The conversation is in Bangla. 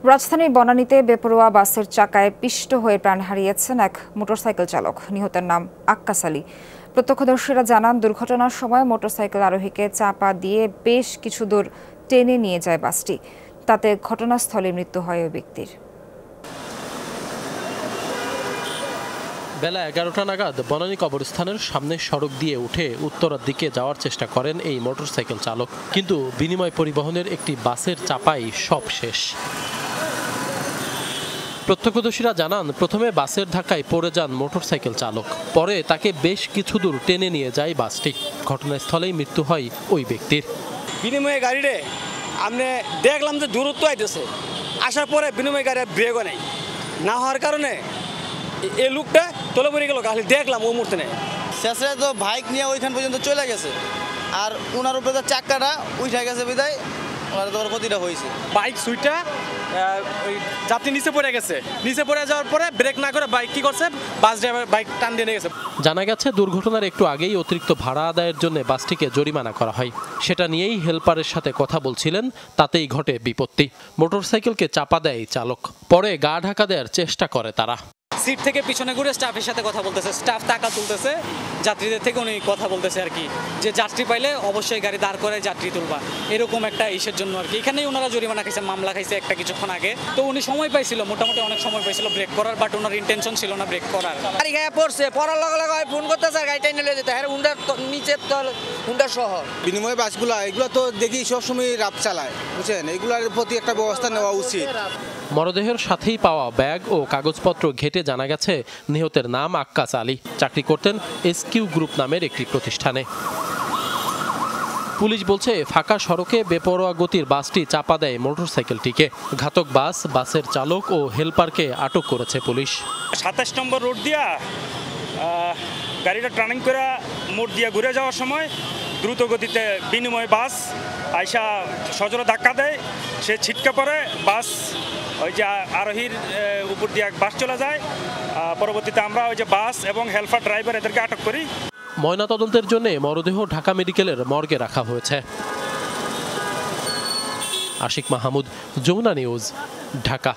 রাজধানীর বনানীতে বেপরোয়া বাসের চাকায় পিষ্ট হয়ে প্রাণ হারিয়েছেন এক মোটরসাইকেল চালক। নিহতের নাম আক্কাস আলী। প্রত্যক্ষদর্শীরা জানান, দুর্ঘটনার সময় মোটরসাইকেল আরোহীকে চাপা দিয়ে বেশ কিছু দূর টেনে নিয়ে যায় বাসটি। তাতে ঘটনাস্থলে মৃত্যু হয় ওই ব্যক্তির। বেলা 11টা নাগাদ বনানী কবরস্থানের সামনে সড়ক দিয়ে উঠে উত্তরার দিকে যাওয়ার চেষ্টা করেন এই মোটরসাইকেল চালক, কিন্তু বিনিময় পরিবহনের একটি বাসের চাপাই সব শেষ। প্রত্যক্ষদর্শীরা জানান, প্রথমে বাসের ধাক্কায় পড়ে যান মোটরসাইকেল চালক, পরে তাকে বেশ কিছু দূর টেনে নিয়ে যায় বাসটি। ঘটনাস্থলেই মৃত্যু হয় ওই ব্যক্তির। বিনিময় গাড়িরে আমি দেখলাম যে দূরত্ব আইতেছে, আসার পরে বিনিময় গাড়ি ব্রেকও নেই, না হওয়ার কারণে এই লোকটা তোলে পড়ে গেল। খালি দেখলাম ও মুহূর্তে নেই, শেষে তো বাইক নিয়ে ওইখান পর্যন্ত চলে গেছে, আর ওনার উপরে তো চাক্কাটা উঠে গেছে বিদায় ওনার তো ক্ষতিটা হয়েছে। বাইক সুইটা ওই যাত্রী নিচে পড়ে গেছে, নিচে পড়ে যাওয়ার পরে ব্রেক না করে বাইক কি করছে, বাস ড্রাইভার বাইক টান দিয়ে নিয়ে গেছে। জানা গেছে, দুর্ঘটনার একটু আগেই অতিরিক্ত ভাড়া আদায়ের জন্য বাসটিকে জরিমানা করা হয়। সেটা নিয়েই হেলপারের সাথে কথা বলছিলেন, তাতেই ঘটে বিপত্তি। মোটরসাইকেলকে চাপা দেয় চালক, পরে গা ঢাকা দেওয়ার চেষ্টা করে তারা। সিট থেকে পিছনে ঘুরে স্টাফের সাথে কথা বলতেছে, স্টাফ টাকা তুলতেছে, যাত্রীদের থেকে উনি কথা বলতেছে আর কি, যে যাত্রী পাইলে অবশ্যই গাড়ি দাঁড় করে যাত্রী তুলবা, এরকম একটা ইসের জন্য আর কি। এখানেই ওনারা জরিমানা খাইছে, মামলা খাইছে একটা কিছুক্ষণ আগে। তো উনি সময় পাইছিল, মোটামুটি অনেক সময় পাইছিল ব্রেক করার, বাট ওনার ইন্টেনশন ছিল না ব্রেক করার। গাড়ি গায়ে পড়ছে, পড়ার লগে লগে ফোন করতেছে, গাড়ি টাইনে নিয়ে যেতে, হুন্ডার নিচে হুন্ডার সহ। বিনিময় বাসগুলো এগুলো তো দেখি সবসময় রাত চালায়, বুঝছেন, এগুলোর প্রতি একটা ব্যবস্থা নেওয়া উচিত। মরদেহের সাথেই পাওয়া ব্যাগ ও কাগজপত্র ঘেঁটে জানা গেছে, নিহতের নাম আক্কাস আলী। চাকরি করতেন এসকিউ গ্রুপ নামের একটি প্রতিষ্ঠানে। পুলিশ বলছে, ফাঁকা সড়কে বেপরোয়া গতির বাসটি চাপা দেয় মোটরসাইকেলটিকে। ঘাতক বাসের চালক ও হেলপারকে আটক করেছে পুলিশ। 27 নম্বর রোড দিয়া গাড়িটা টার্নিং করে মোড় দিয়ে ঘুরে যাওয়ার সময় দ্রুত গতিতে বিনিময় বাস আইসা সজোরে ধাক্কা দেয়, সে ছিটকে পড়ে, বাস ওই যে আরোহীর উপর দিয়ে বাস চলে যায়। পরবর্তীতে আমরা ওই যে বাস এবং হেলপার ড্রাইভার এদেরকে আটক করি। ময়নাতদন্তের জন্য মরদেহ ঢাকা মেডিকেলের মর্গে রাখা হয়েছে। আশিক মাহমুদ, যমুনা নিউজ, ঢাকা।